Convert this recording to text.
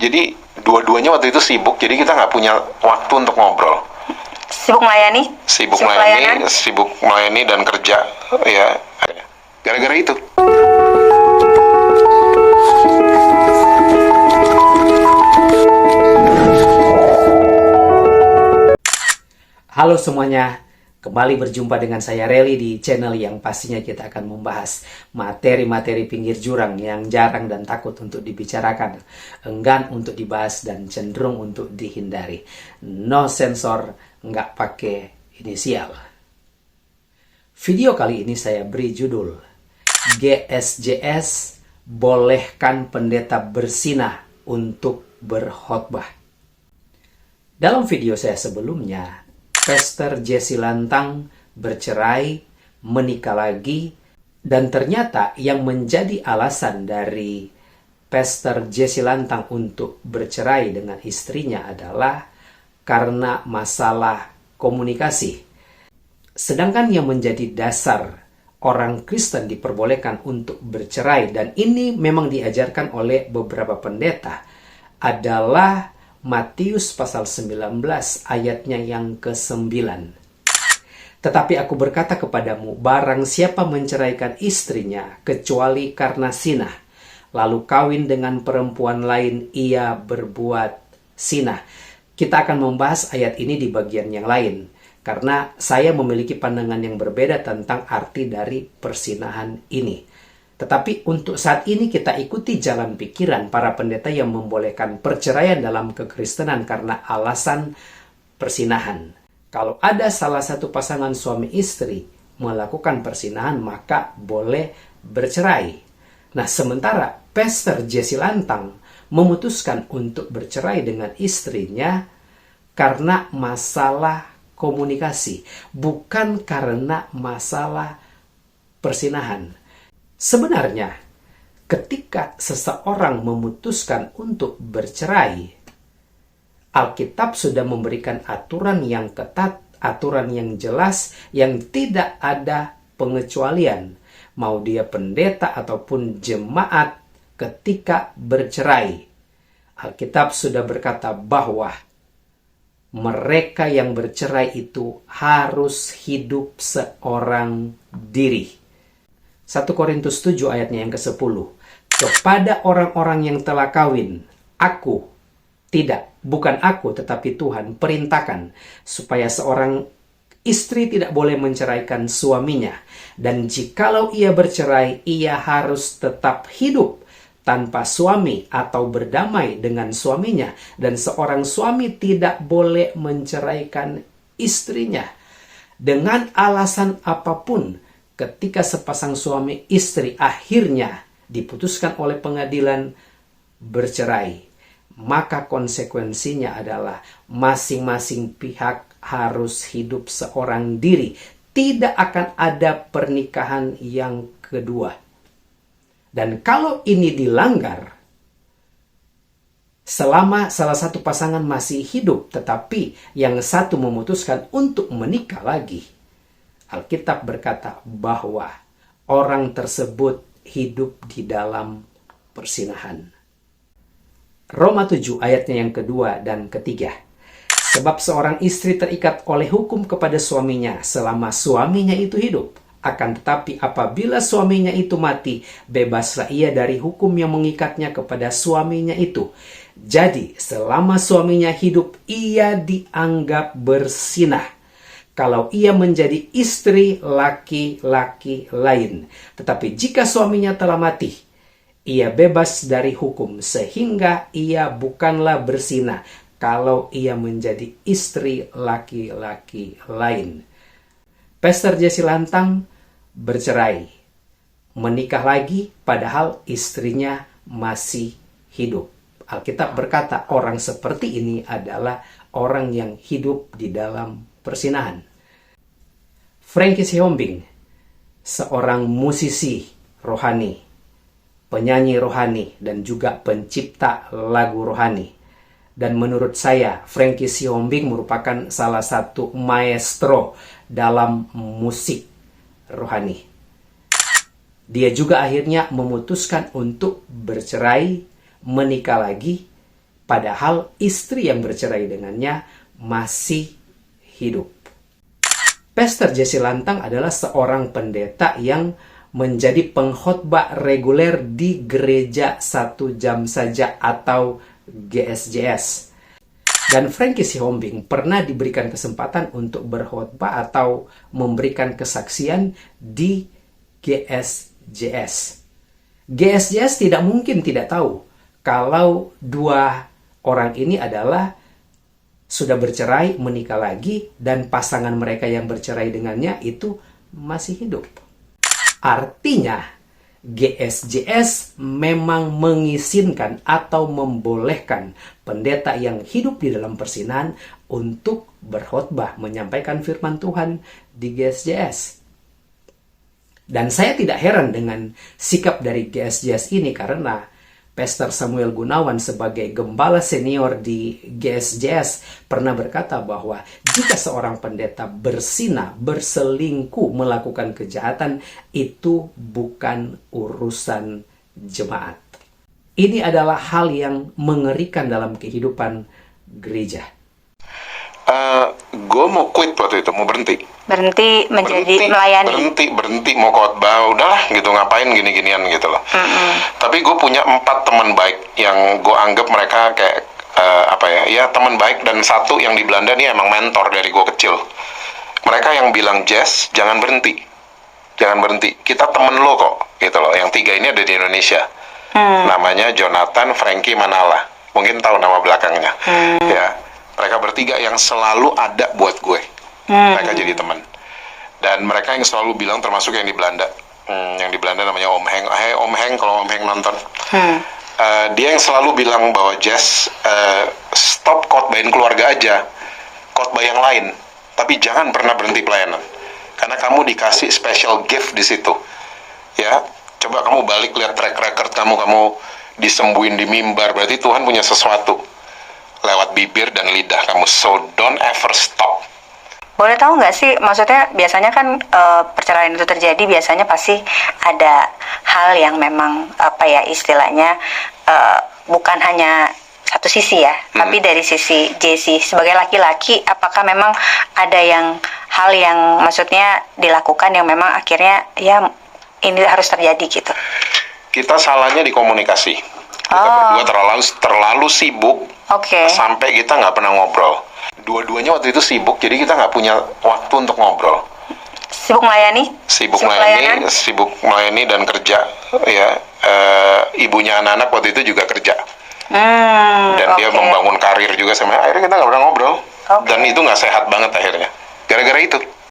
Jadi dua-duanya waktu itu sibuk, jadi kita nggak punya waktu untuk ngobrol. Sibuk melayani? Sibuk pelayanan? melayani, sibuk melayani dan kerja, ya. Gara-gara itu. Halo semuanya, kembali berjumpa dengan saya Reli di channel yang pastinya kita akan membahas materi-materi pinggir jurang yang jarang dan takut untuk dibicarakan, enggan untuk dibahas dan cenderung untuk dihindari. No sensor, nggak pakai inisial. Video kali ini saya beri judul GSJS bolehkan pendeta bersinah untuk berkhotbah. Dalam video saya sebelumnya, Pastor Jesse Lantang bercerai, menikah lagi, dan ternyata yang menjadi alasan dari Pastor Jesse Lantang untuk bercerai dengan istrinya adalah karena masalah komunikasi. Sedangkan yang menjadi dasar orang Kristen diperbolehkan untuk bercerai, dan ini memang diajarkan oleh beberapa pendeta, adalah Matius pasal 19 ayatnya yang ke-9. Tetapi aku berkata kepadamu, barang siapa menceraikan istrinya kecuali karena sinah, lalu kawin dengan perempuan lain, ia berbuat sinah. Kita akan membahas ayat ini di bagian yang lain, karena saya memiliki pandangan yang berbeda tentang arti dari persinahan ini. Tetapi untuk saat ini kita ikuti jalan pikiran para pendeta yang membolehkan perceraian dalam kekristenan karena alasan persinahan. Kalau ada salah satu pasangan suami istri melakukan persinahan, maka boleh bercerai. Nah, sementara Pastor Jesse Lantang memutuskan untuk bercerai dengan istrinya karena masalah komunikasi, bukan karena masalah persinahan. Sebenarnya, ketika seseorang memutuskan untuk bercerai, Alkitab sudah memberikan aturan yang ketat, aturan yang jelas, yang tidak ada pengecualian. Mau dia pendeta ataupun jemaat ketika bercerai. Alkitab sudah berkata bahwa mereka yang bercerai itu harus hidup seorang diri. 1 Korintus 7 ayatnya yang ke-10. Kepada orang-orang yang telah kawin, bukan aku tetapi Tuhan perintahkan supaya seorang istri tidak boleh menceraikan suaminya. Dan jikalau ia bercerai, ia harus tetap hidup tanpa suami atau berdamai dengan suaminya. Dan seorang suami tidak boleh menceraikan istrinya dengan alasan apapun. Ketika sepasang suami istri akhirnya diputuskan oleh pengadilan bercerai, maka konsekuensinya adalah masing-masing pihak harus hidup seorang diri. Tidak akan ada pernikahan yang kedua. Dan kalau ini dilanggar, selama salah satu pasangan masih hidup, tetapi yang satu memutuskan untuk menikah lagi, Alkitab berkata bahwa orang tersebut hidup di dalam persinahan. Roma 7 ayatnya yang kedua dan ketiga. Sebab seorang istri terikat oleh hukum kepada suaminya selama suaminya itu hidup. Akan tetapi apabila suaminya itu mati, bebaslah ia dari hukum yang mengikatnya kepada suaminya itu. Jadi selama suaminya hidup, ia dianggap bersinah kalau ia menjadi istri laki-laki lain. Tetapi jika suaminya telah mati, ia bebas dari hukum, sehingga ia bukanlah bersinah kalau ia menjadi istri laki-laki lain. Pastor Jesse Lantang bercerai, menikah lagi padahal istrinya masih hidup. Alkitab berkata orang seperti ini adalah orang yang hidup di dalam persinahan. Frankie Siombing, seorang musisi rohani, penyanyi rohani, dan juga pencipta lagu rohani. Dan menurut saya, Frankie Siombing merupakan salah satu maestro dalam musik rohani. Dia juga akhirnya memutuskan untuk bercerai, menikah lagi, padahal istri yang bercerai dengannya masih hidup. Pastor Jesse Lantang adalah seorang pendeta yang menjadi pengkhotbah reguler di gereja 1 jam saja atau GSJS. Dan Frankie Sihombing pernah diberikan kesempatan untuk berkhotbah atau memberikan kesaksian di GSJS. GSJS tidak mungkin tidak tahu kalau dua orang ini adalah sudah bercerai, menikah lagi, dan pasangan mereka yang bercerai dengannya itu masih hidup. Artinya, GSJS memang mengizinkan atau membolehkan pendeta yang hidup di dalam persinahan untuk berkhotbah, menyampaikan firman Tuhan di GSJS. Dan saya tidak heran dengan sikap dari GSJS ini karena Pastor Samuel Gunawan sebagai gembala senior di GSJS pernah berkata bahwa jika seorang pendeta berzina, berselingkuh, melakukan kejahatan, itu bukan urusan jemaat. Ini adalah hal yang mengerikan dalam kehidupan gereja. Gue mau quit waktu itu, mau berhenti melayani. Berhenti mau khotbah, udahlah gitu, ngapain gini-ginian gitu loh. Tapi gue punya 4 teman baik yang gue anggap mereka kayak teman baik, dan satu yang di Belanda nih emang mentor dari gue kecil. Mereka yang bilang, Jess, jangan berhenti, kita temen lo kok gitu loh. Yang 3 ini ada di Indonesia. Namanya Jonathan, Frankie, Manala, mungkin tahu nama belakangnya. Ya, mereka bertiga yang selalu ada buat gue. Mereka jadi teman. Dan mereka yang selalu bilang, termasuk yang di Belanda. Yang di Belanda namanya Om Heng. Hey Om Heng, kalau Om Heng nonton. Dia yang selalu bilang bahwa Jess, stop khotbahin keluarga aja. Khotbah yang lain. Tapi jangan pernah berhenti pelayanan. Karena kamu dikasih special gift di situ. Ya, coba kamu balik lihat track record kamu disembuhin di mimbar. Berarti Tuhan punya sesuatu lewat bibir dan lidah kamu. So don't ever stop. Boleh tahu nggak sih, maksudnya biasanya kan perceraian itu terjadi biasanya pasti ada hal yang memang istilahnya bukan hanya satu sisi ya, tapi dari sisi Jesse sebagai laki-laki, apakah memang ada hal yang maksudnya dilakukan yang memang akhirnya ya ini harus terjadi gitu? Kita salahnya di komunikasi. Kita berdua terlalu sibuk, sampai kita nggak pernah ngobrol. Dua-duanya waktu itu sibuk, jadi kita nggak punya waktu untuk ngobrol. Sibuk melayani? Sibuk melayani dan kerja. Ya, ibunya anak-anak waktu itu juga kerja. Dan dia membangun karir juga sama. Akhirnya kita nggak pernah ngobrol. Dan itu nggak sehat banget akhirnya. Gara-gara itu.